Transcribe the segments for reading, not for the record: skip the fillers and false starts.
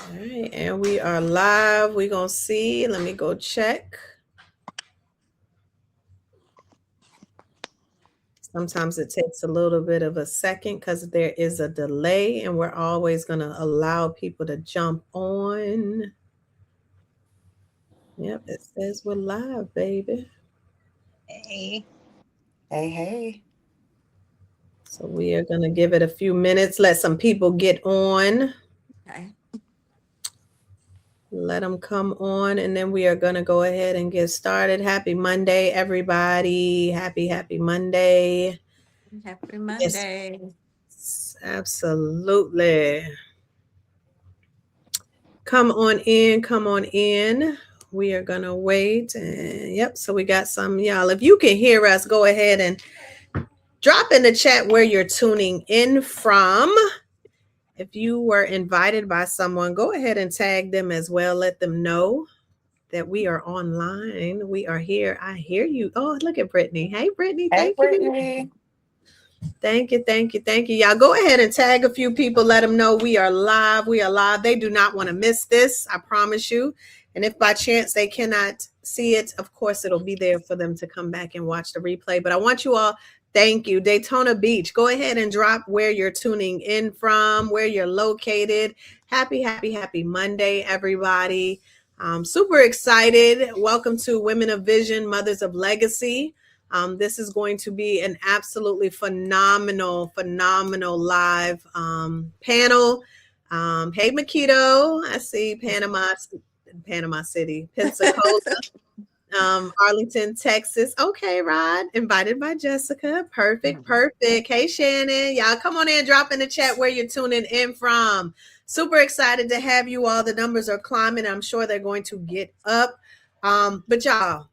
All right, and we are live. We're going to see. Let me go check. Sometimes it takes a little bit of a second because there is a delay, and we're always going to allow people to jump on. Yep, it says we're live, baby. Hey. Hey. So we are going to give it a few minutes, let some people get on. Okay. Let them come on, and then we are going to go ahead and get started. Happy Monday, everybody. Happy Monday. Happy Monday. Yes, absolutely. Come on in. Come on in. We are going to wait. And yep, so we got some, y'all. If you can hear us, go ahead and drop in the chat where you're tuning in from. If you were invited by someone, go ahead and tag them as well. Let them know that we are online. We are here. I hear you. Oh, look at Brittany. Hey, Brittany. Hey, Thank you. Brittany. Thank you. Y'all go ahead and tag a few people. Let them know we are live. We are live. They do not want to miss this. I promise you. And if by chance they cannot see it, of course, it'll be there for them to come back and watch the replay. But I want you all, thank you. Daytona Beach, go ahead and drop where you're tuning in from, where you're located. Happy Monday, everybody. Super excited. Welcome to Women of Vision, Mothers of Legacy. This is going to be an absolutely phenomenal live panel. Hey, Makito. I see Panama City, Pensacola, Arlington, Texas. Okay, Rod. Invited by Jessica. Perfect. Hey, Shannon. Y'all come on in, drop in the chat where you're tuning in from. Super excited to have you all. The numbers are climbing. I'm sure they're going to get up. But y'all,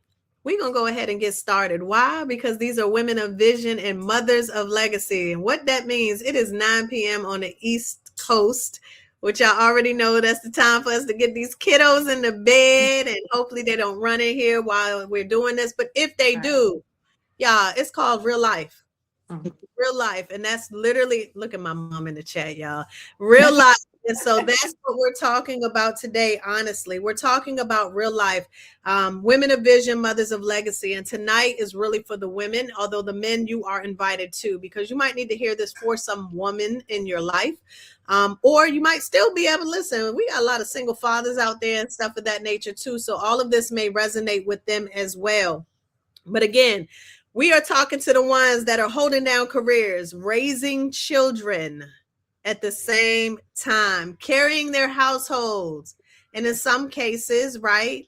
we're going to go ahead and get started. Why? Because these are women of vision and mothers of legacy. And what that means, it is 9 p.m. on the East Coast, which y'all already know that's the time for us to get these kiddos in the bed. And hopefully they don't run in here while we're doing this. But if they do, y'all, it's called real life. Real life. And that's literally, look at my mom in the chat, y'all. Real life. And so that's what we're talking about today, honestly. We're talking about real life, women of vision, mothers of legacy. And tonight is really for the women, although the men, you are invited too, because you might need to hear this for some woman in your life. Or you might still be able to listen. We got a lot of single fathers out there and stuff of that nature too. So all of this may resonate with them as well. But again, we are talking to the ones that are holding down careers, raising children at the same time, carrying their households, and in some cases, right,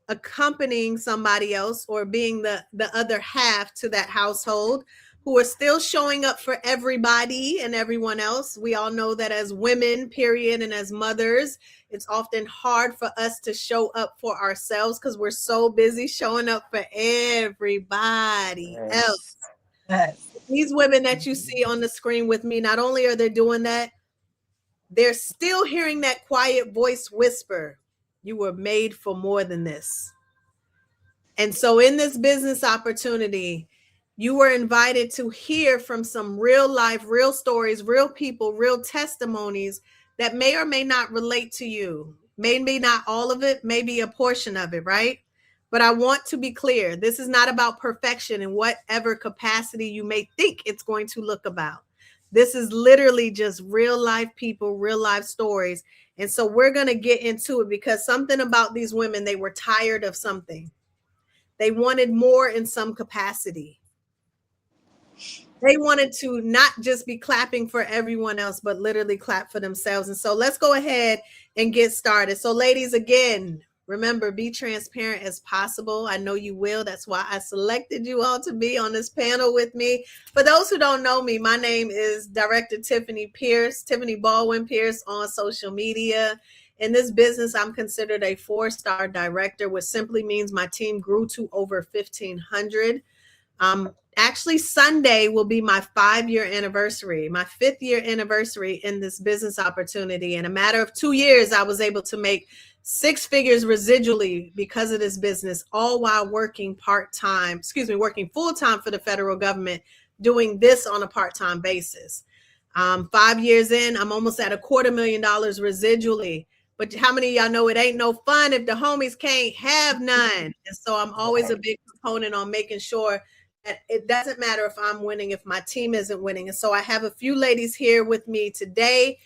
accompanying somebody else or being the other half to that household, who are still showing up for everybody and everyone else. We all know that as women, period, and as mothers, it's often hard for us to show up for ourselves because we're so busy showing up for everybody else. These women that you see on the screen with me, not only are they doing that, they're still hearing that quiet voice whisper, you were made for more than this. And so in this business opportunity, you were invited to hear from some real life, real stories, real people, real testimonies that may or may not relate to you. Maybe not all of it, maybe a portion of it, right? But I want to be clear. This is not about perfection in whatever capacity you may think it's going to look about. This is literally just real life people, real life stories. And so we're going to get into it because something about these women, they were tired of something. They wanted more in some capacity. They wanted to not just be clapping for everyone else, but literally clap for themselves. And so let's go ahead and get started. So ladies, again, remember, be transparent as possible. I know you will. That's why I selected you all to be on this panel with me. For those who don't know me, my name is Director Tiffany Pierce, Tiffany Baldwin Pierce on social media. In this business, I'm considered a 4-star director, which simply means my team grew to over 1,500. Actually, Sunday will be my 5-year anniversary, my 5th year anniversary in this business opportunity. In a matter of 2 years, I was able to make 6 figures residually because of this business, all while working full-time for the federal government, doing this on a part-time basis. 5 years in, I'm almost at $250,000 residually. But how many of y'all know it ain't no fun if the homies can't have none? And so I'm always a big proponent on making sure that it doesn't matter if I'm winning, if my team isn't winning. And so I have a few ladies here with me today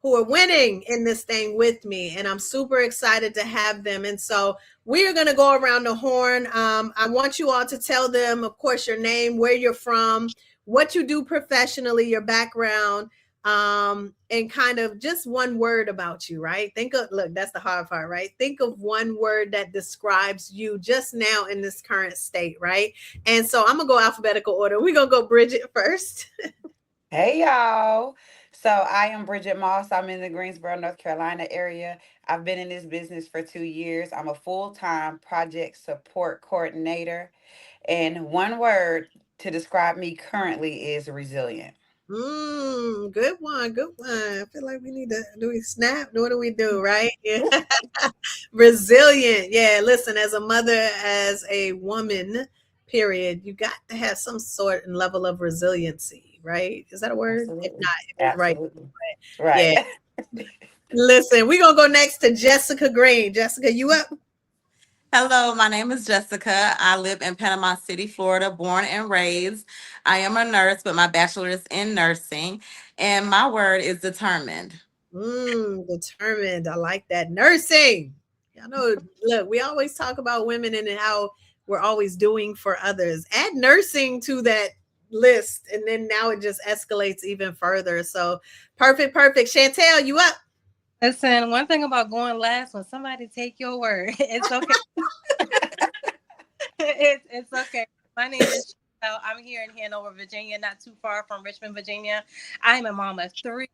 who are winning in this thing with me. And I'm super excited to have them. And so we are going to go around the horn. I want you all to tell them, of course, your name, where you're from, what you do professionally, your background, and kind of just one word about you, right? Look, that's the hard part, right? Think of one word that describes you just now in this current state, right? And so I'm going to go alphabetical order. We're going to go Bridget first. Hey, y'all. So I am Bridget Moss. I'm in the Greensboro, North Carolina area. I've been in this business for 2 years. I'm a full-time project support coordinator. And one word to describe me currently is resilient. Good one, good one. I feel like we need to do we snap? What do we do, right? Yeah. Resilient. Yeah, listen, as a mother, as a woman, period, you got to have some sort and level of resiliency, right? Is that a word? If Absolutely. not, it is right. Absolutely. Right. Yeah. Listen, we're gonna go next to Jessica Green. Jessica, you up? Hello, my name is Jessica. I live in Panama City, Florida, born and raised. I am a nurse, but my bachelor's in nursing, and my word is determined. Determined. I like that. Nursing. Y'all know, look, we always talk about women and how we're always doing for others. Add nursing to that list, and then now it just escalates even further. So perfect, perfect. Chantel, you up? Listen, one thing about going last, when somebody take your word, it's okay. It's okay. My name is Chantel. I'm here in Hanover, Virginia, not too far from Richmond, Virginia. I'm a mom of three.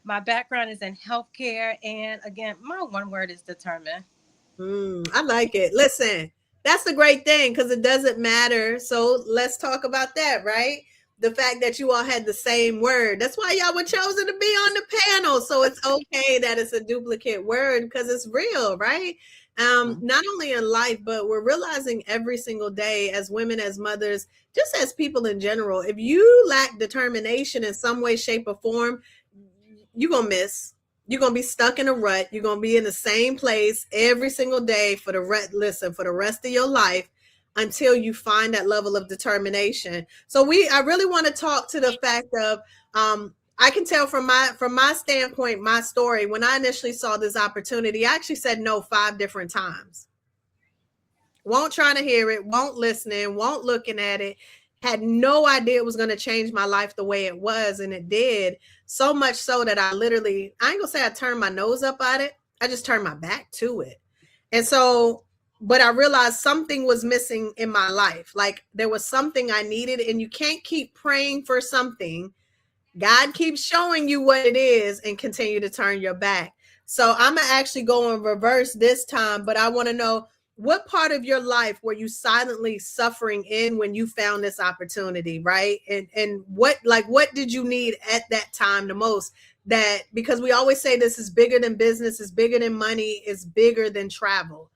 My background is in healthcare. And again, my one word is determined. I like it. Listen, that's the great thing because it doesn't matter. So let's talk about that, right? The fact that you all had the same word. That's why y'all were chosen to be on the panel. So it's okay that it's a duplicate word because it's real, right? Mhm. Not only in life, but we're realizing every single day as women, as mothers, just as people in general, if you lack determination in some way, shape, or form, you're gonna miss. You're gonna be stuck in a rut. You're gonna be in the same place every single day for for the rest of your life until you find that level of determination. So I really want to talk to the fact of I can tell from my standpoint, my story, when I initially saw this opportunity, I actually said no 5 different times. Won't trying to hear it, won't listening, won't looking at it, had no idea it was going to change my life the way it was. And it did. So much so that I ain't gonna say I turned my nose up at it. I just turned my back to it. And so, but I realized something was missing in my life. Like there was something I needed, and you can't keep praying for something. God keeps showing you what it is and continue to turn your back. So I'm going to actually go in reverse this time, but I want to know what part of your life were you silently suffering in when you found this opportunity, right? And what did you need at that time the most? That because we always say this is bigger than business, is bigger than money, is bigger than travel.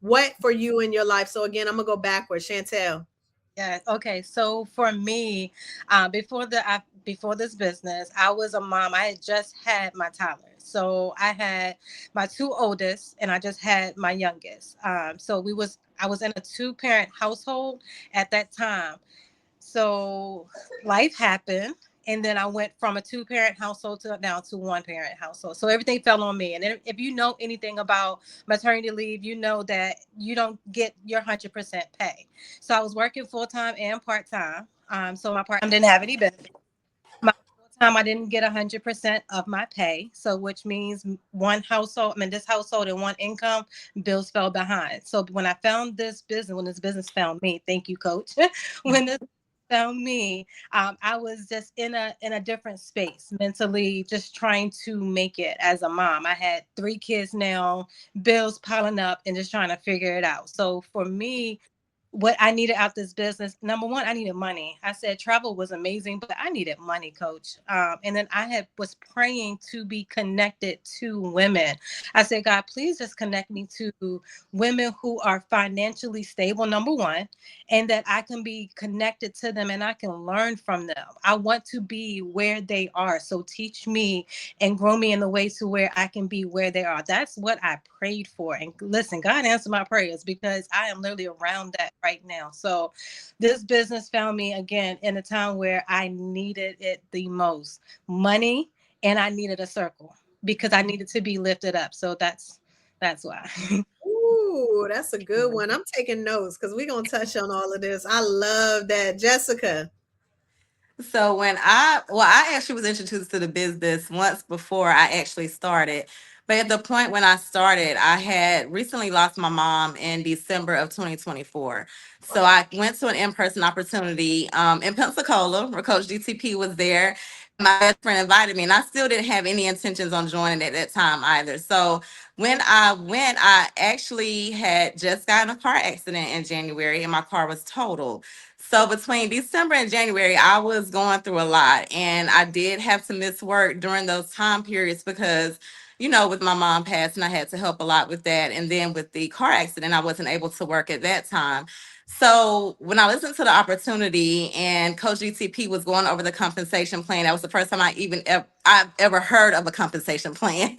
What for you in your life? So again, I'm going to go backwards. Chantel. Yeah. Okay. So for me, before this business, I was a mom. I had just had my toddler. So I had my two oldest, and I just had my youngest. I was in a two-parent household at that time. So life happened. And then I went from a two-parent household to now to one-parent household. So everything fell on me. And if you know anything about maternity leave, you know that you don't get your 100% pay. So I was working full-time and part-time. So my part-time didn't have any benefits. My full-time, I didn't get 100% of my pay. So which means this household and one income, bills fell behind. So when this business found me, thank you, coach. When this found me, I was just in a different space mentally, just trying to make it as a mom. I had 3 kids now, bills piling up, and just trying to figure it out. So for me, what I needed out this business. Number one, I needed money. I said travel was amazing, but I needed money, coach. And then I had was praying to be connected to women. I said, God, please just connect me to women who are financially stable, number one, and that I can be connected to them and I can learn from them. I want to be where they are. So teach me and grow me in the way to where I can be where they are. That's what I prayed for. And listen, God answered my prayers because I am literally around that right now. So this business found me again in a time where I needed it the most. Money, and I needed a circle because I needed to be lifted up. So that's why. Ooh, that's a good one. I'm taking notes because we're gonna touch on all of this. I love that, Jessica. So I actually was introduced to the business once before I actually started. But at the point when I started, I had recently lost my mom in December of 2024. So I went to an in-person opportunity in Pensacola where Coach DTP was there. My best friend invited me, and I still didn't have any intentions on joining at that time either. So when I went, I actually had just gotten a car accident in January, and my car was totaled. So between December and January, I was going through a lot, and I did have to miss work during those time periods because, with my mom passing, I had to help a lot with that. And then with the car accident, I wasn't able to work at that time. So when I listened to the opportunity and Coach GTP was going over the compensation plan, that was the first time I've ever heard of a compensation plan.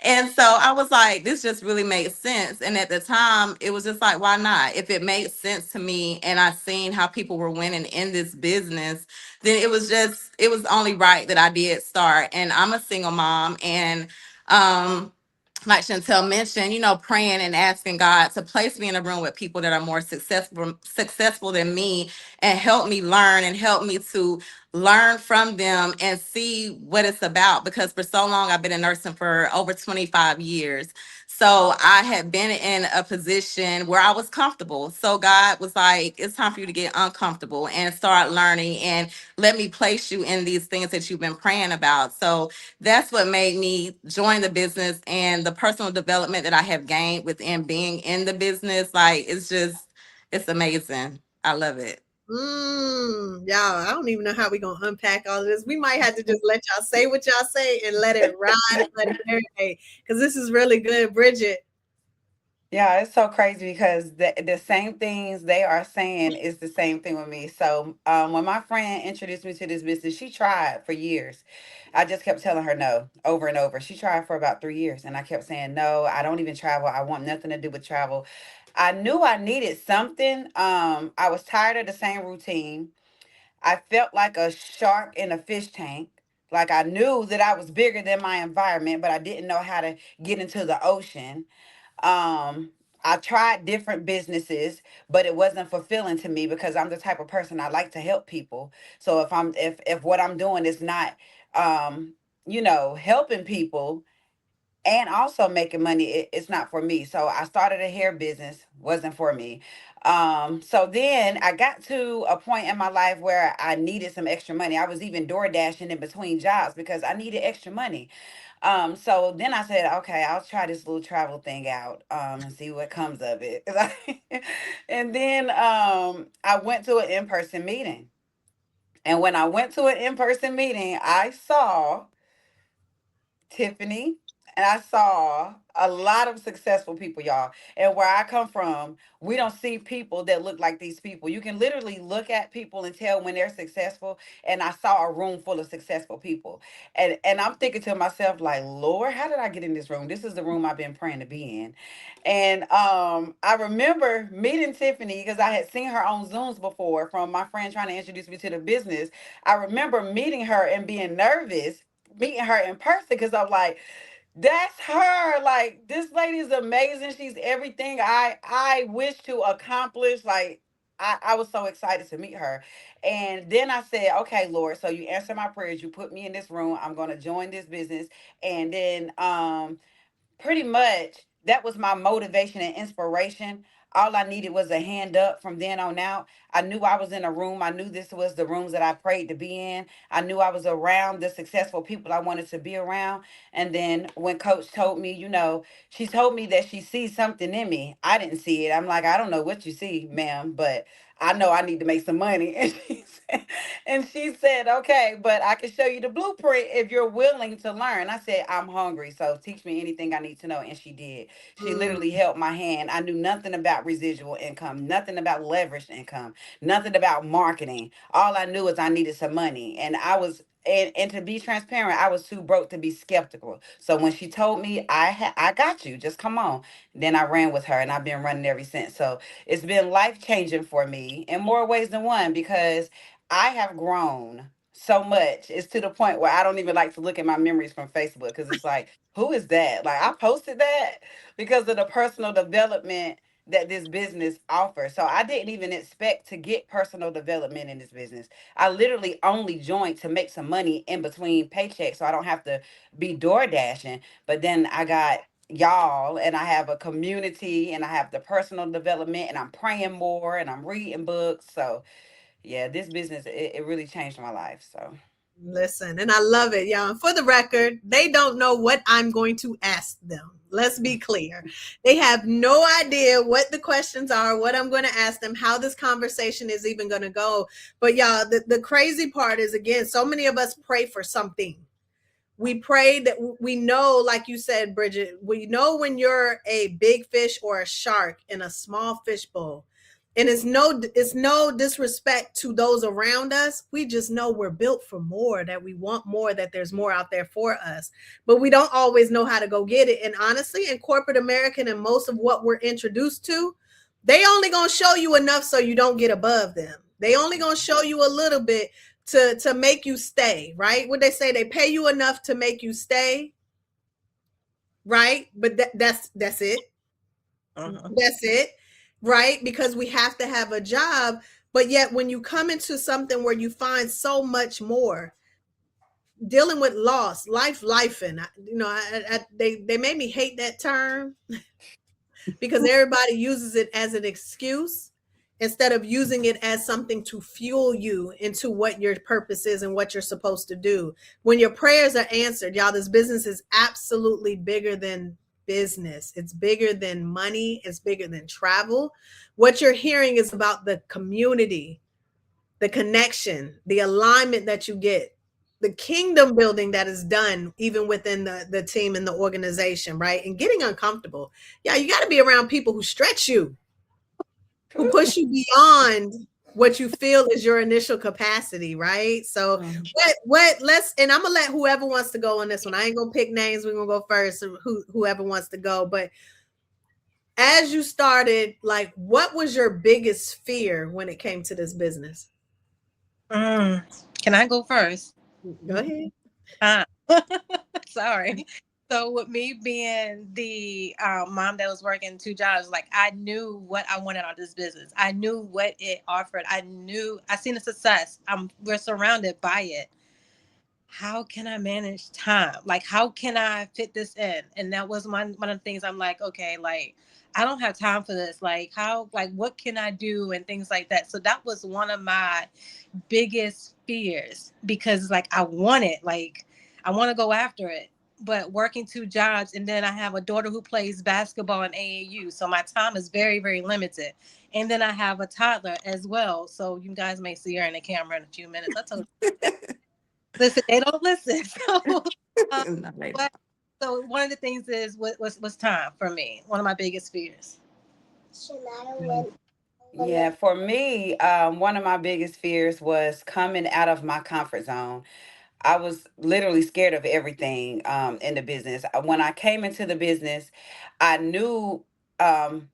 And so I was like, this just really made sense. And at the time, it was just like, why not? If it made sense to me and I seen how people were winning in this business, then it was only right that I did start. And I'm a single mom, and um like Chantel mentioned, praying and asking God to place me in a room with people that are more successful than me and help me learn and help me to learn from them and see what it's about. Because for so long, I've been in nursing for over 25 years. So I had been in a position where I was comfortable. So God was like, it's time for you to get uncomfortable and start learning and let me place you in these things that you've been praying about. So that's what made me join the business, and the personal development that I have gained within being in the business. Like, it's amazing. I llove it. Y'all, I don't even know how we're gonna unpack all of this. We might have to just let y'all say what y'all say and let it ride and let it marinate because this is really good, Bridget. Yeah, it's so crazy because the same things they are saying is the same thing with me. So, when my friend introduced me to this business, she tried for years. I just kept telling her no over and over. She tried for about 3 years, and I kept saying no. I don't even travel. I want nothing to do with travel. I knew I needed something. I was tired of the same routine. I felt like a shark in a fish tank. Like I knew that I was bigger than my environment, but I didn't know how to get into the ocean. I tried different businesses, but it wasn't fulfilling to me because I'm the type of person I like to help people. So if what I'm doing is not helping people and also making money, it's not for me. So I started a hair business, wasn't for me. So then I got to a point in my life where I needed some extra money. I was even door dashing in between jobs because I needed extra money. So then I said, okay, I'll try this little travel thing out, and see what comes of it. And then I went to an in-person meeting. And when I went to an in-person meeting, I saw Tiffany, and I saw a lot of successful people, y'all. And where I come from, we don't see people that look like these people. You can literally look at people and tell when they're successful. And I saw a room full of successful people. And I'm thinking to myself, like, Lord, how did I get in this room? This is the room I've been praying to be in. And I remember meeting Tiffany because I had seen her on Zooms before from my friend trying to introduce me to the business. I remember meeting her and being nervous meeting her in person because I'm like, that's her. Like this lady is amazing. She's everything I wish to accomplish. Like I was so excited to meet her. And then I said, okay, Lord, so you answer my prayers. You put me in this room. I'm gonna join this business. And then pretty much that was my motivation and inspiration. All I needed was a hand up from then on out. I knew I was in a room. I knew this was the rooms that I prayed to be in. I knew I was around the successful people I wanted to be around. And then when coach told me, she told me that she sees something in me. I didn't see it. I'm like, I don't know what you see, ma'am, but I know I need to make some money. And she said, okay, but I can show you the blueprint if you're willing to learn. I said, I'm hungry, so teach me anything I need to know. And she did. She Mm, literally held my hand. I knew nothing about residual income, nothing about leveraged income, nothing about marketing. All I knew is I needed some money. And and to be transparent, I was too broke to be skeptical. So when she told me I got you, just come on. Then I ran with her and I've been running ever since. So it's been life changing for me in more ways than one because I have grown so much. It's to the point where I don't even like to look at my memories from Facebook because it's like, who is that? Like I posted that because of the personal development that this business offers. So I didn't even expect to get personal development in this business. I literally only joined to make some money in between paychecks so I don't have to be door dashing. But then I got y'all and I have a community and I have the personal development and I'm praying more and I'm reading books. So yeah, this business it really changed my life. So listen, and I love it, y'all. For the record, they don't know what I'm going to ask them. Let's be clear. They have no idea what the questions are, what I'm going to ask them, how this conversation is even going to go. But y'all, the crazy part is, again, so many of us pray for something. We pray that we know, like you said, Bridget, we know when you're a big fish or a shark in a small fish bowl. And it's no disrespect to those around us. We just know we're built for more, that we want more, that there's more out there for us. But we don't always know how to go get it. And honestly, in corporate American and most of what we're introduced to, they only gonna show you enough so you don't get above them. They only gonna show you a little bit to make you stay, right? What they say, they pay you enough to make you stay, right? But that's it. Uh-huh. That's it, right? Because we have to have a job, but yet when you come into something where you find so much more, dealing with loss, life, and they made me hate that term because everybody uses it as an excuse instead of using it as something to fuel you into what your purpose is and what you're supposed to do. When your prayers are answered, y'all, this business is absolutely bigger than business. It's bigger than money, it's bigger than travel. What you're hearing is about the community, the connection, the alignment that you get, the kingdom building that is done even within the team and the organization, right? And getting uncomfortable. Yeah, you got to be around people who stretch you, who push you beyond what you feel is your initial capacity, right? So Mhm. what let's, and I'm gonna let whoever wants to go on this one. I ain't gonna pick names, we're gonna go first, whoever wants to go. But as you started, like, what was your biggest fear when it came to this business? Mm. Can I go first? Go ahead. Uh, sorry. So with me being the mom that was working two jobs, like I knew what I wanted out of this business. I knew what it offered. I seen the success. We're surrounded by it. How can I manage time? Like, how can I fit this in? And that was one of the things I'm like, okay, like, I don't have time for this. Like, what can I do? And things like that. So that was one of my biggest fears because, like, I want to go after it. But working two jobs, and then I have a daughter who plays basketball in AAU. So my time is very, very limited. And then I have a toddler as well. So you guys may see her in the camera in a few minutes. I told listen, they don't listen. So, um, No, they but so one of the things is was time for me. One of my biggest fears. Yeah, for me, one of my biggest fears was coming out of my comfort zone. I was literally scared of everything in the business. When I came into the business, I knew um,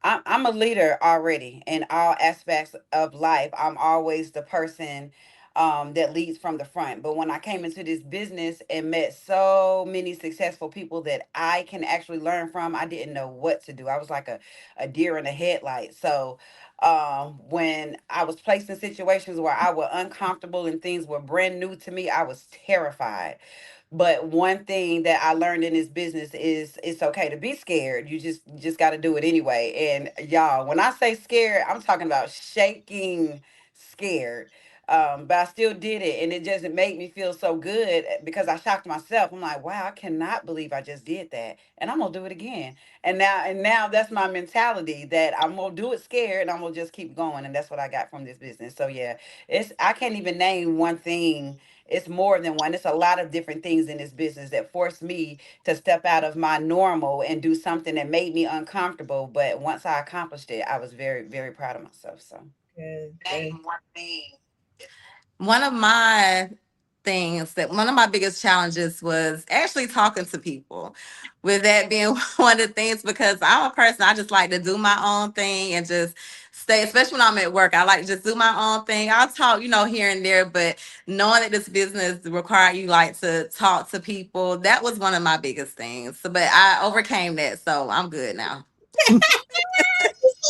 I'm a leader already in all aspects of life. I'm always the person that leads from the front. But when I came into this business and met so many successful people that I can actually learn from, I didn't know what to do. I was like a deer in a headlight. So when I was placed in situations where I was uncomfortable and things were brand new to me, I was terrified. But one thing that I learned in this business is it's okay to be scared. You just got to do it anyway. And y'all, when I say scared, I'm talking about shaking scared. But I still did it, and it just it made me feel so good because I shocked myself. I'm like, wow, I cannot believe I just did that, and I'm gonna do it again. And now that's my mentality, that I'm gonna do it scared, and I'm gonna just keep going, and that's what I got from this business. So yeah, it's I can't even name one thing. It's more than one. It's a lot of different things in this business that forced me to step out of my normal and do something that made me uncomfortable. But once I accomplished it, I was very, very proud of myself. So Good, good. name one thing. One of my things that one of my biggest challenges was actually talking to people. With that being one of the things, because I'm a person, I just like to do my own thing and just stay, especially when I'm at work. I like to just do my own thing. I'll talk, here and there, but knowing that this business required you like to talk to people, that was one of my biggest things. So, but I overcame that, so I'm good now.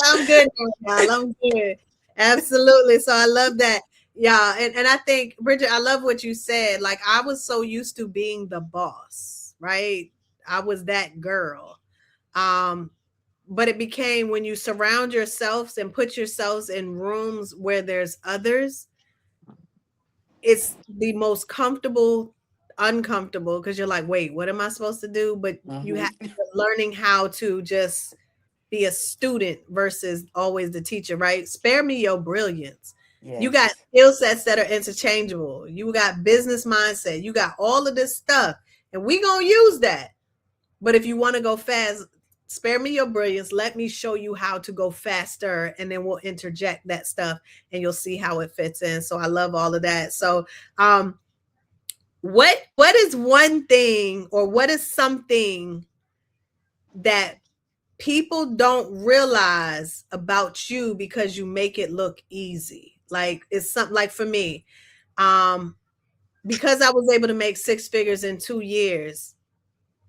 I'm good now, y'all. I'm good. Absolutely. So I love that. Yeah. And I think, Bridget, I love what you said. Like, I was so used to being the boss, right? I was that girl. Um, but it became when you surround yourselves and put yourselves in rooms where there's others, it's the most comfortable, uncomfortable, because you're like, wait, what am I supposed to do? But you have Mm-hmm. learning how to just be a student versus always the teacher, right? Spare me your brilliance. You got Yes. skill sets that are interchangeable. You got business mindset. You got all of this stuff, and we gonna use that. But if you want to go fast, spare me your brilliance. Let me show you how to go faster, and then we'll interject that stuff, and you'll see how it fits in. So I love all of that. So, what is one thing, or what is something that people don't realize about you because you make it look easy? Like, it's something like, for me, um because I was able to make six figures in 2 years,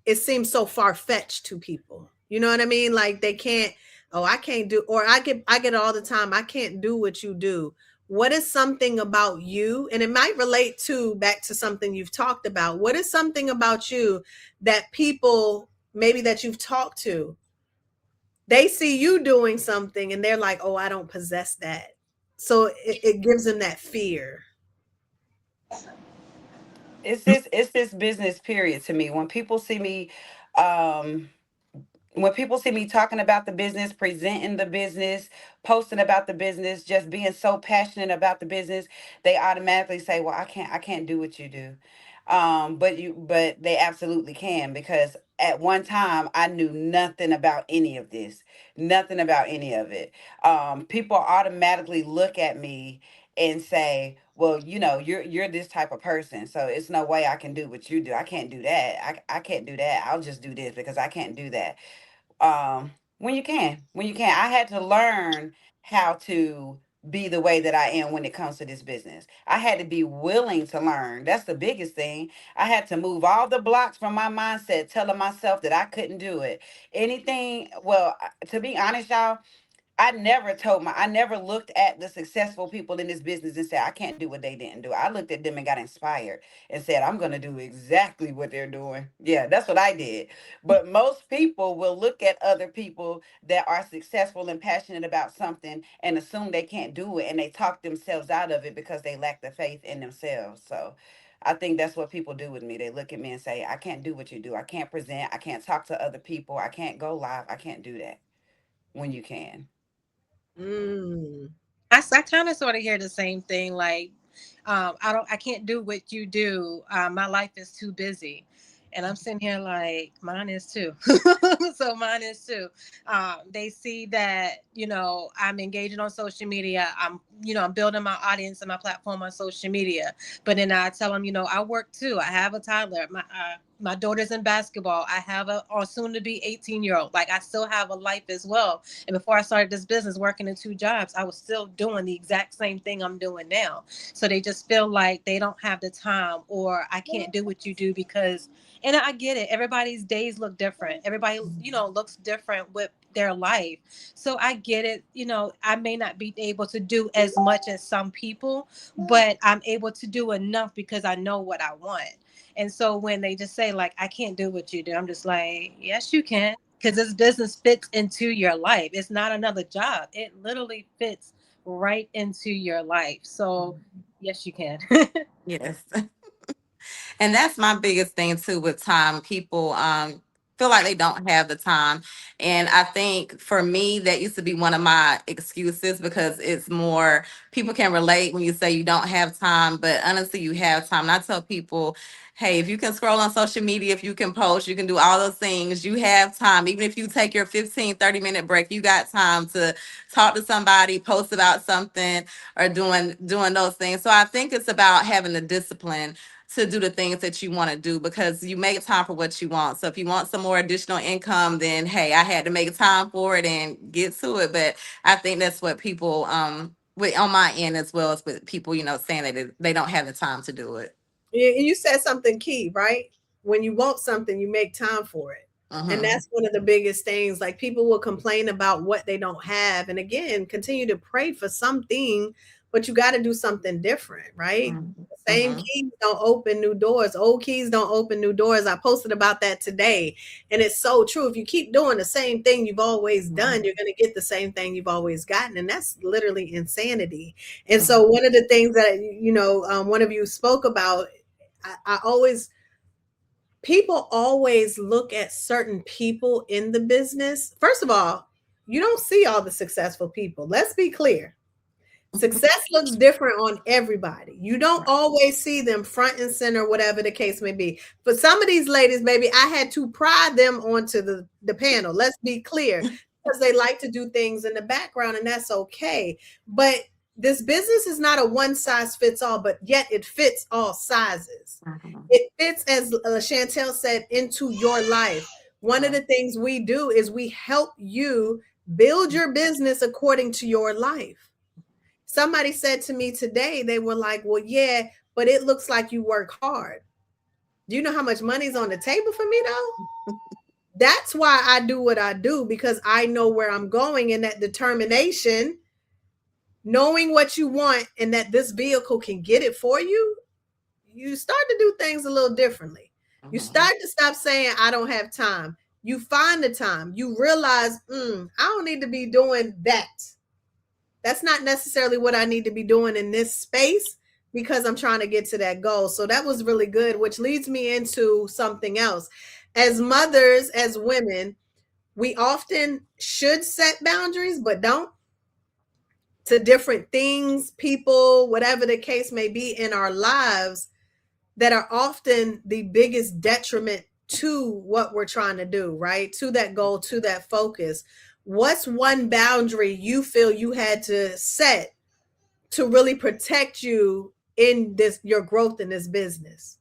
it seems so far-fetched to people. You know what I mean? Like, they can't, oh, I can't do, or I get it all the time, I can't do what you do. What is something about you, and it might relate to back to something you've talked about, what is something about you that people maybe that you've talked to, they see you doing something and they're like, oh, I don't possess that. So it gives them that fear. It's this business period to me. Um when people see me talking about the business, presenting the business, posting about the business, just being so passionate about the business, they automatically say, "Well, I can't do what you do." But they absolutely can, because at one time I knew nothing about any of this, nothing about any of it. People automatically look at me and say, "Well, you're this type of person, so it's no way I can do what you do. I can't do that. I can't do that. I'll just do this because I can't do that." When you can, I had to learn how to be the way that I am when it comes to this business. I had to be willing to learn. That's the biggest thing. I had to move all the blocks from my mindset, telling myself that I couldn't do it. Anything, well, to be honest, y'all, I never looked at the successful people in this business and said, I can't do what they didn't do. I looked at them and got inspired and said, I'm going to do exactly what they're doing. Yeah, that's what I did. But most people will look at other people that are successful and passionate about something and assume they can't do it. And they talk themselves out of it because they lack the faith in themselves. So I think that's what people do with me. They look at me and say, I can't do what you do. I can't present. I can't talk to other people. I can't go live. I can't do that when you can. Mm. I kind of sort of hear the same thing. Like, I can't do what you do. My life is too busy. And I'm sitting here like, mine is too. So mine is too. They see that, I'm engaging on social media. I'm building my audience and my platform on social media. But then I tell them, I work too. I have a toddler. My daughter's in basketball. I have a or soon to be 18-year-old. Like, I still have a life as well. And before I started this business, working in two jobs, I was still doing the exact same thing I'm doing now. So they just feel like they don't have the time, or I can't do what you do because, and I get it. Everybody's days look different. Everybody, looks different with their life. So I get it. I may not be able to do as much as some people, but I'm able to do enough because I know what I want. And so when they just say like, I can't do what you do, I'm just like, yes, you can. Because this business fits into your life. It's not another job. It literally fits right into your life. So yes, you can. Yes. And that's my biggest thing too with time. People feel like they don't have the time. And I think for me, that used to be one of my excuses because it's more people can relate when you say you don't have time, but honestly, you have time. And I tell people, hey, if you can scroll on social media, if you can post, you can do all those things, you have time. Even if you take your 15-30 minute break, you got time to talk to somebody, post about something, or doing those things. So I think it's about having the discipline to do the things that you want to do because you make time for what you want. So if you want some more additional income, then hey, I had to make time for it and get to it. But I think that's what people with on my end as well as with people, saying that they don't have the time to do it. You said something key, right? When you want something, you make time for it. And Mm-hmm. that's one of the biggest things. Like people will complain about what they don't have. And again, continue to pray for something, but you got to do something different, right? The same Mm-hmm. keys don't open new doors. Old keys don't open new doors. I posted about that today. And it's so true. If you keep doing the same thing you've always done, you're going to get the same thing you've always gotten. And that's literally insanity. And so Mm-hmm. one of the things that, one of you spoke about, I always, people always look at certain people in the business. First of all, you don't see all the successful people. Let's be clear. Success looks different on everybody. You don't Right. always see them front and center, whatever the case may be. For some of these ladies, maybe I had to pry them onto the panel. Let's be clear, because they like to do things in the background, and that's okay. But this business is not a one size fits all, but yet it fits all sizes. Mhm. It fits, as Chantel said, into your life. One of Right. the things we do is we help you build your business according to your life. Somebody said to me today, they were like, well, yeah, but it looks like you work hard. Do you know how much money's on the table for me though? That's why I do what I do, because I know where I'm going, and that determination, knowing what you want and that this vehicle can get it for you, you start to do things a little differently. You Mhm. start to stop saying, I don't have time. You find the time. You realize, I don't need to be doing that. That's not necessarily what I need to be doing in this space because I'm trying to get to that goal. So that was really good, which leads me into something else. As mothers, as women, we often should set boundaries, but don't, to different things, people, whatever the case may be in our lives, that are often the biggest detriment to what we're trying to do, right? To that goal, to that focus. What's one boundary you feel you had to set to really protect you in this, your growth in this business?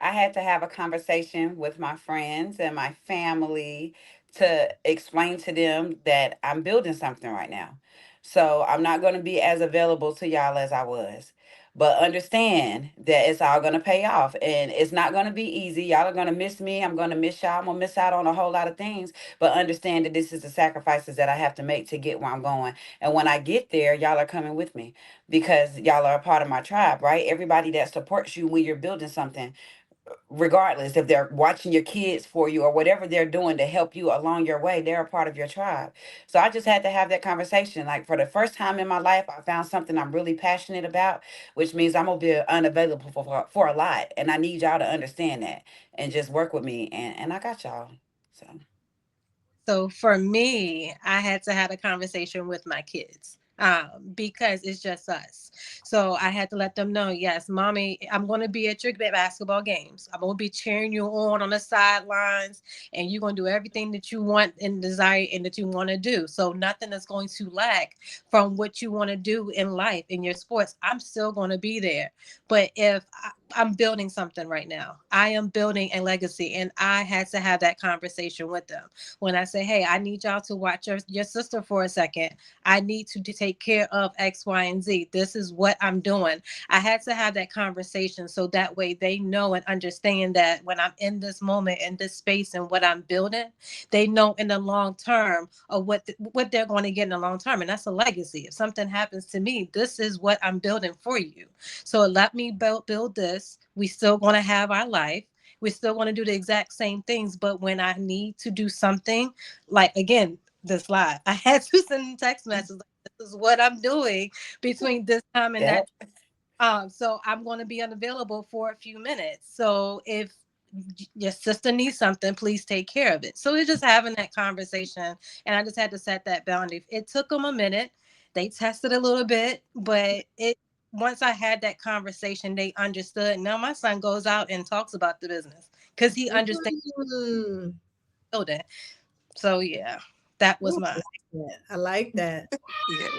I had to have a conversation with my friends and my family to explain to them that I'm building something right now. So I'm not going to be as available to y'all as I was. But understand that it's all going to pay off, and it's not going to be easy. Y'all are going to miss me. I'm going to miss y'all. I'm going to miss out on a whole lot of things. But understand that this is the sacrifices that I have to make to get where I'm going. And when I get there, y'all are coming with me because y'all are a part of my tribe, right? Everybody that supports you when you're building something, regardless if they're watching your kids for you or whatever they're doing to help you along your way, they're a part of your tribe. So I just had to have that conversation. Like, for the first time in my life, I found something I'm really passionate about, which means I'm gonna be unavailable for a lot, and I need y'all to understand that and just work with me, and I got y'all. So So for me, I had to have a conversation with my kids because it's just us. So I had to let them know, yes, mommy, I'm going to be at your basketball games. I'm going to be cheering you on the sidelines, and you're going to do everything that you want and desire and that you want to do. So nothing is going to lack from what you want to do in life, in your sports. I'm still going to be there. But if I'm building something right now, I am building a legacy, and I had to have that conversation with them when I say, hey, I need y'all to watch your sister for a second. I need to take care of X, Y, and Z. This is what I'm doing. I had to have that conversation so that way they know and understand that when I'm in this moment, in this space, and what I'm building, they know in the long term of what they're going to get in the long term. And that's a legacy. If something happens to me, this is what I'm building for you. So let me build this. this. We still going to have our life. We still want to do the exact same things. But when I need to do something, like again, this live, I had to send a text message. Like, this is what I'm doing between this time and that. Yep. So I'm going to be unavailable for a few minutes. So if your sister needs something, please take care of it. So we're just having that conversation, and I just had to set that boundary. It took them a minute. They tested a little bit, but it once I had that conversation, they understood. Now my son goes out and talks about the business because he understands Mm. it. So yeah, that was Ooh, mine. I like that. Yes.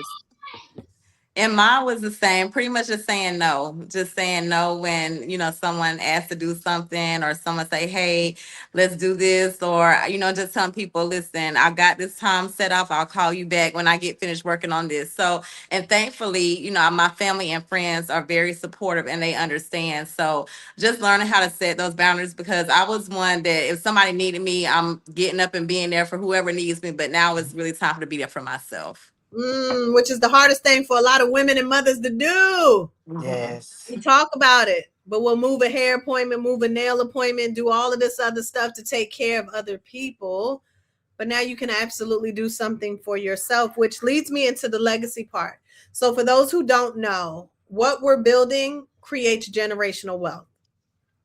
And mine was the same, pretty much just saying no when, someone asks to do something or someone say, hey, let's do this. Or, just telling people, listen, I got this time set off. I'll call you back when I get finished working on this. So, and thankfully, my family and friends are very supportive and they understand. So just learning how to set those boundaries, because I was one that if somebody needed me, I'm getting up and being there for whoever needs me. But now it's really time for to be there for myself. Which is the hardest thing for a lot of women and mothers to do. Mhm. Yes. We talk about it, but we'll move a hair appointment, move a nail appointment, do all of this other stuff to take care of other people. But now you can absolutely do something for yourself, which leads me into the legacy part. So, for those who don't know, what we're building creates generational wealth,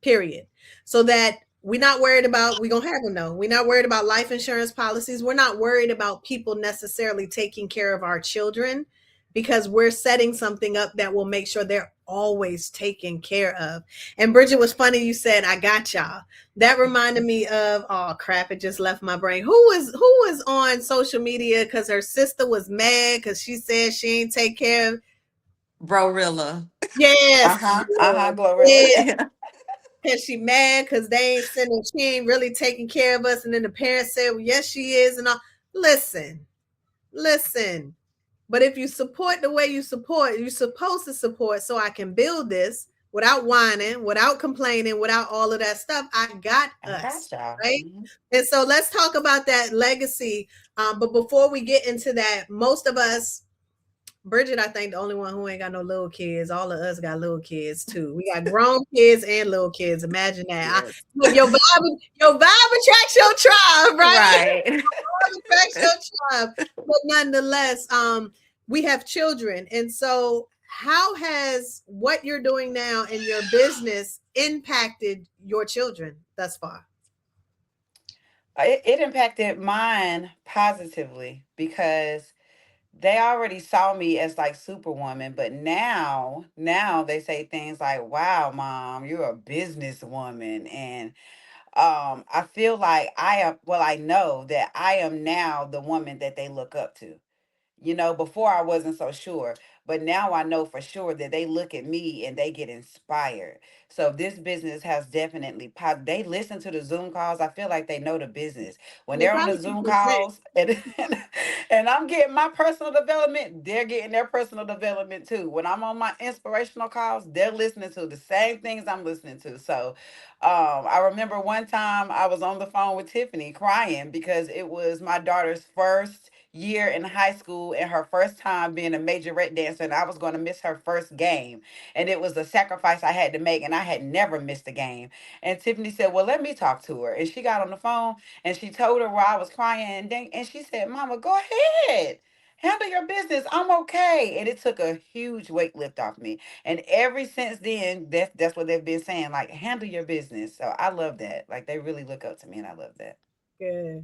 period. So that we're not worried about, we're going to have them know. We're not worried about life insurance policies. We're not worried about people necessarily taking care of our children, because we're setting something up that will make sure they're always taken care of. And Bridget, was funny you said, I got y'all. That reminded me of, oh crap, it just left my brain. Who was on social media because her sister was mad because she said she ain't take care of. Brorilla. Yes. Uh-huh. Uh-huh, Glorilla. Yeah. Cause she mad because they ain't sending, she ain't really taking care of us. And then the parents said, well, yes, she is. And all. Listen. But if you support the way you support, you're supposed to support so I can build this without whining, without complaining, without all of that stuff. I got I us, got y'all. right? And so let's talk about that legacy. But before we get into that, most of us, Bridget, I think the only one who ain't got no little kids. All of us got little kids too. We got grown kids and little kids. Imagine that. Yes. Your vibe attracts your tribe, right? Right. Attracts your tribe. But nonetheless, we have children, and so how has what you're doing now in your business impacted your children thus far? It impacted mine positively because they already saw me as like superwoman, but now they say things like, wow, mom, you're a businesswoman. And I feel like I know that I am now the woman that they look up to. Before I wasn't so sure, but now I know for sure that they look at me and they get inspired. So this business has definitely they listen to the Zoom calls. I feel like they know the business. When They they're on probably the Zoom calls and I'm getting my personal development, they're getting their personal development too. When I'm on my inspirational calls, they're listening to the same things I'm listening to. So I remember one time I was on the phone with Tiffany crying because it was my daughter's first year in high school and her first time being a majorette dancer, and I was going to miss her first game, and it was a sacrifice I had to make, and I had never missed a game. And Tiffany said, well, let me talk to her. And she got on the phone and she told her where I was crying, and she said, mama, go ahead, handle your business, I'm okay. And it took a huge weight lift off me, and ever since then that's what they've been saying, like, handle your business. So I love that, like, they really look up to me, and I love that. Good.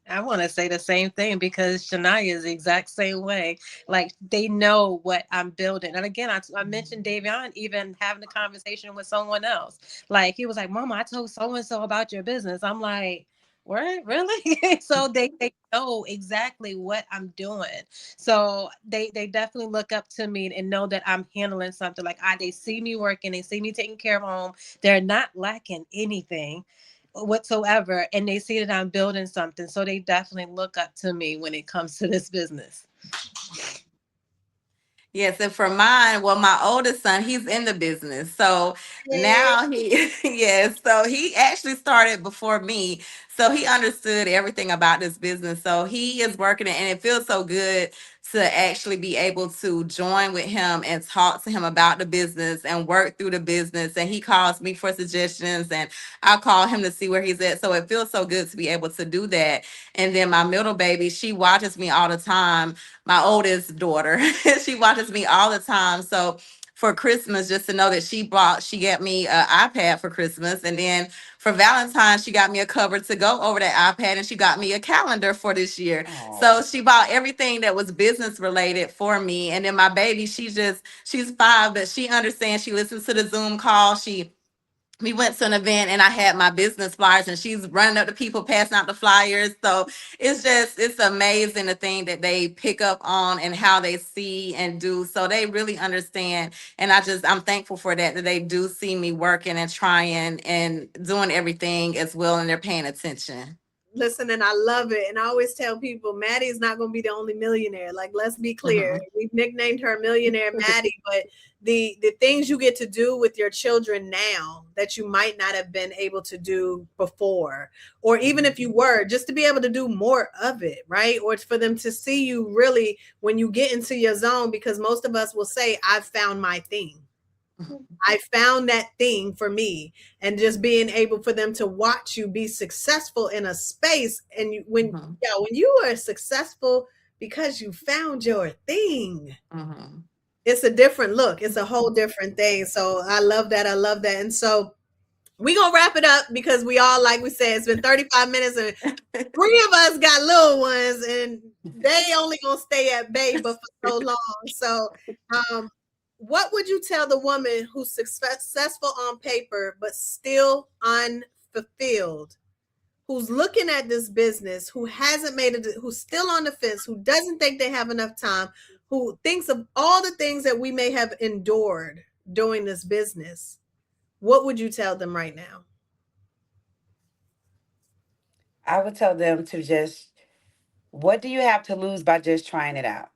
I want to say the same thing because Shania is the exact same way. Like they know what I'm building. And again, I mentioned Davion even having a conversation with someone else. Like he was like, Mama, I told so and so about your business. I'm like, what? Really? So they know exactly what I'm doing. So they definitely look up to me and know that I'm handling something. Like they see me working, they see me taking care of home. They're not lacking anything whatsoever, and they see that I'm building something, so they definitely look up to me when it comes to this business. Yes, and for mine, well, my oldest son, he's in the business. So Yay. now yes, so he actually started before me. So he understood everything about this business. So he is working it, and it feels so good to actually be able to join with him and talk to him about the business and work through the business. And he calls me for suggestions and I call him to see where he's at. So it feels so good to be able to do that. And then my middle baby, she watches me all the time. My oldest daughter, she watches me all the time. So for Christmas, just to know that she got me an iPad for Christmas. And then for Valentine's, she got me a cover to go over that iPad and she got me a calendar for this year. So Oh, she bought everything that was business related for me. And then my baby, she's 5, but she understands. She listens to the Zoom call. We went to an event and I had my business flyers and she's running up to people passing out the flyers. So it's amazing the thing that they pick up on and how they see and do. So they really understand. And I'm thankful for that they do see me working and trying and doing everything as well. And they're paying attention. Listen, and I love it. And I always tell people, Maddie's not going to be the only millionaire. Like, let's be clear. Mhm. We've nicknamed her Millionaire Maddie, but the things you get to do with your children now that you might not have been able to do before, or even if you were, just to be able to do more of it, right? Or it's for them to see you really when you get into your zone, because most of us will say, I've found my thing. I found that thing for me, and just being able for them to watch you be successful in a space. And Mhm. when you are successful because you found your thing, Mhm. it's a different look. It's a whole different thing. So I love that. I love that. And so we gonna wrap it up because we all, like we said, it's been 35 minutes and 3 of us got little ones and they only gonna stay at bay but for so long. So um what would you tell the woman who's successful on paper but still unfulfilled, who's looking at this business, who hasn't made it, who's still on the fence, who doesn't think they have enough time, who thinks of all the things that we may have endured doing this business? What would you tell them right now? I would tell them to just, what do you have to lose by just trying it out?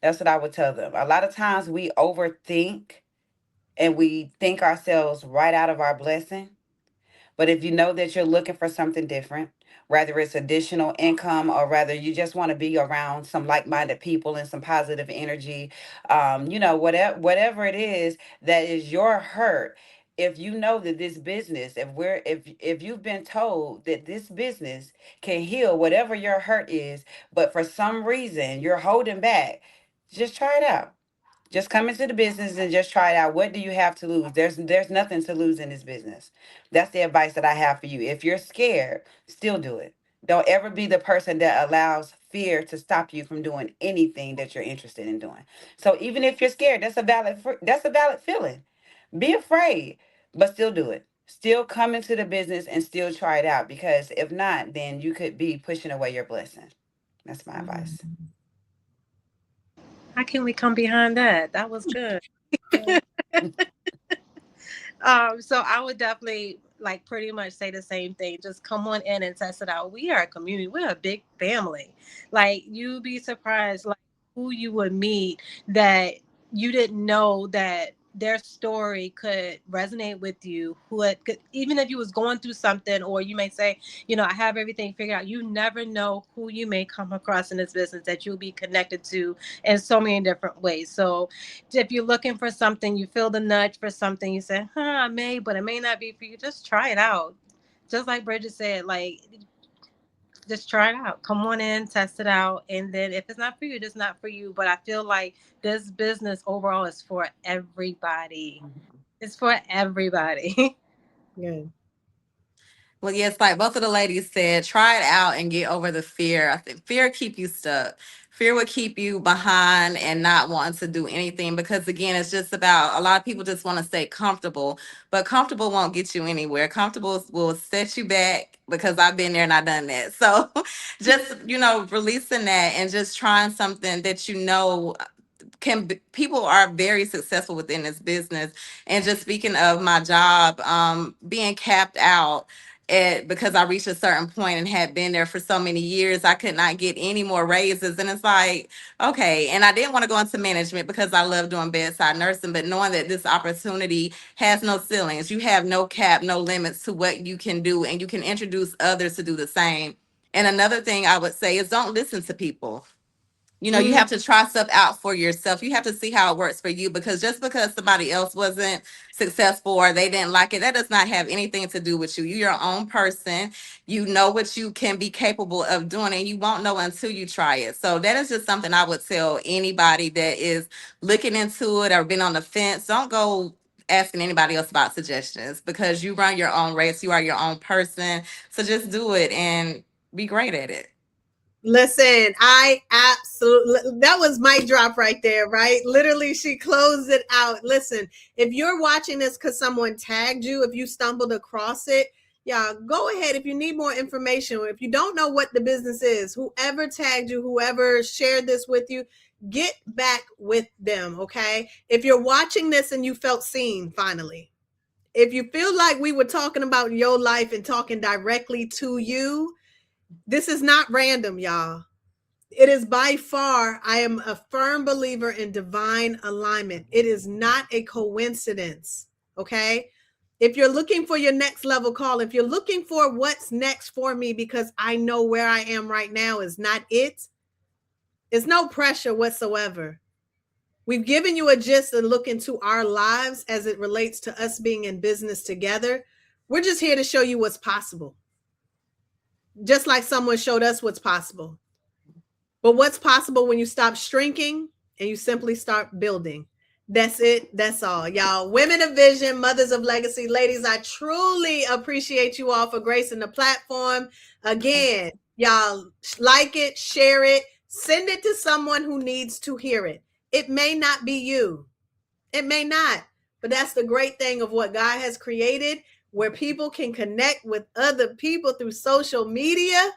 That's what I would tell them. A lot of times we overthink and we think ourselves right out of our blessing. But if you know that you're looking for something different, whether it's additional income or rather you just want to be around some like-minded people and some positive energy, whatever it is that is your hurt. If you know that this business, if you've been told that this business can heal whatever your hurt is, but for some reason you're holding back, just try it out. Just come into the business and just try it out. What do you have to lose? There's nothing to lose in this business. That's the advice that I have for you. If you're scared, still do it. Don't ever be the person that allows fear to stop you from doing anything that you're interested in doing. So even if you're scared, that's a valid feeling. Be afraid, but still do it. Still come into the business and still try it out, because if not, then you could be pushing away your blessing. That's my advice. How can we come behind that? That was good. So I would definitely like pretty much say the same thing. Just come on in and test it out. We are a community. We're a big family. Like you'd be surprised like who you would meet that you didn't know that their story could resonate with you, who it could, even if you was going through something, or you may say, I have everything figured out. You never know who you may come across in this business that you'll be connected to in so many different ways. So if you're looking for something, you feel the nudge for something, you say, I may, but it may not be for you. Just try it out. Just like Bridget said, like, just try it out. Come on in, test it out. And then if it's not for you, it's not for you. But I feel like this business overall is for everybody. It's for everybody. Good. Well, yes, like both of the ladies said, try it out and get over the fear. I think fear keep you stuck. Fear will keep you behind and not wanting to do anything because again, it's just about a lot of people just want to stay comfortable, but comfortable won't get you anywhere. Comfortable will set you back because I've been there and I've done that. So just, releasing that and just trying something that people are very successful within this business. And just speaking of my job, being capped out because I reached a certain point and had been there for so many years, I could not get any more raises. And it's like, okay. And I didn't want to go into management because I love doing bedside nursing, but knowing that this opportunity has no ceilings, you have no cap, no limits to what you can do, and you can introduce others to do the same. And another thing I would say is don't listen to people. You have to try stuff out for yourself. You have to see how it works for you, because just because somebody else wasn't successful or they didn't like it, that does not have anything to do with you. You're your own person. You know what you can be capable of doing, and you won't know until you try it. So that is just something I would tell anybody that is looking into it or been on the fence. Don't go asking anybody else about suggestions, because you run your own race. You are your own person. So just do it and be great at it. Listen, I absolutely, that was my drop right there, right? Literally, she closed it out. Listen, if you're watching this because someone tagged you, if you stumbled across it, yeah, go ahead. If you need more information, if you don't know what the business is, whoever tagged you, whoever shared this with you, get back with them, okay? If you're watching this and you felt seen, finally, if you feel like we were talking about your life and talking directly to you, this is not random, y'all. It is by far, I am a firm believer in divine alignment. It is not a coincidence, okay? If you're looking for your next level call, if you're looking for what's next for me because I know where I am right now is not it, it's no pressure whatsoever. We've given you a gist and look into our lives as it relates to us being in business together. We're just here to show you what's possible. Just like someone showed us what's possible. But what's possible when you stop shrinking and you simply start building? That's it. That's all, y'all. Women of vision, mothers of legacy, ladies, I truly appreciate you all for gracing the platform. Again, y'all, like it, share it, send it to someone who needs to hear it. It may not be you. It may not. But that's the great thing of what God has created, where people can connect with other people through social media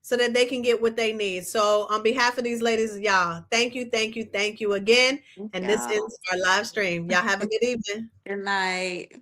so that they can get what they need. So on behalf of these ladies, y'all, thank you again. And this ends our live stream. Y'all have a good evening. Good night.